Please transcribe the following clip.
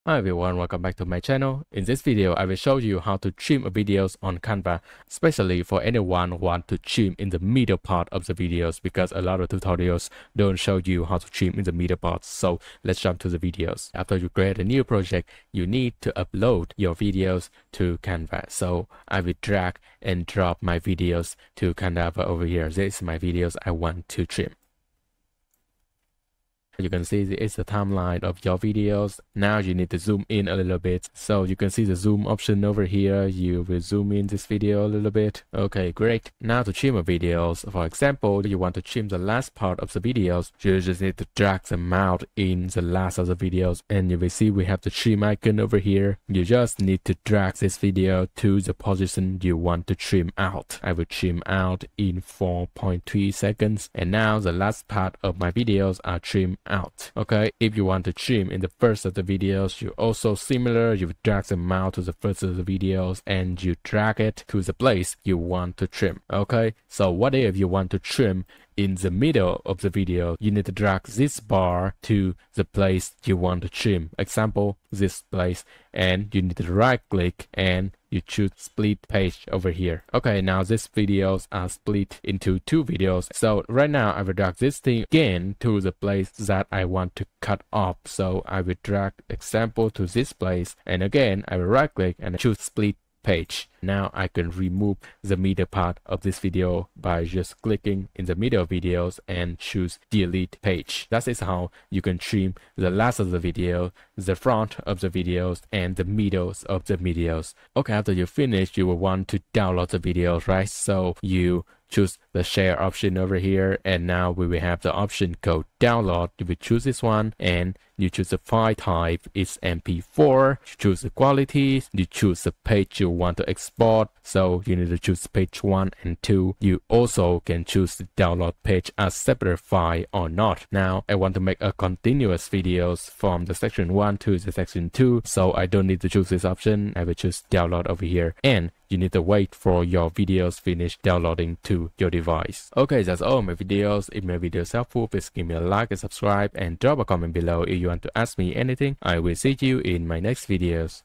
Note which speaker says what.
Speaker 1: Hi everyone, welcome back to my channel. In this video, I will show you how to trim videos on Canva, especially for anyone who want to trim in the middle part of the videos because a lot of tutorials don't show you how to trim in the middle parts. So let's jump to the videos. After you create a new project, you need to upload your videos to Canva. So I will drag and drop my videos to Canva over here. This is my videos I want to trim. You can see it's the timeline of your videos. Now you need to zoom in a little bit. So you can see the zoom option over here. You will zoom in this video a little bit. Okay, great. Now to trim your videos. For example, you want to trim the last part of the videos. You just need to drag them out in the last of the videos. And you will see we have the trim icon over here. You just need to drag this video to the position you want to trim out. I will trim out in 4.3 seconds. And now the last part of my videos are trimmed out. Okay, if you want to trim in the first of the videos, you also similar, you drag them out to the first of the videos and you drag it to the place you want to trim. Okay, so what if you want to trim in the middle of the video? You need to drag this bar to the place you want to trim. Example, this place, and you need to right click and you choose split page over here. Okay, now these videos are split into two videos. So right now I will drag this thing again to the place that I want to cut off. So I will drag example to this place, and again I will right click and choose split page. Now I can remove the middle part of this video by just clicking in the middle videos and choose delete page. That is how you can trim the last of the video, the front of the videos, and the middles of the videos. Okay, after you finish, you will want to download the videos, right? So you choose the share option over here, and now we will have the option called download. You will choose this one and you choose the file type, it's MP4. You choose the quality, you choose the page you want to export. So you need to choose page 1 and 2. You also can choose the download page as separate file or not. Now I want to make a continuous videos from the section 1 to the section 2, so I don't need to choose this option. I will choose download over here, and you need to wait for your videos finish downloading to your device. Okay, that's all my videos. If my video is helpful, please give me a like and subscribe and drop a comment below if you want to ask me anything. I will see you in my next videos.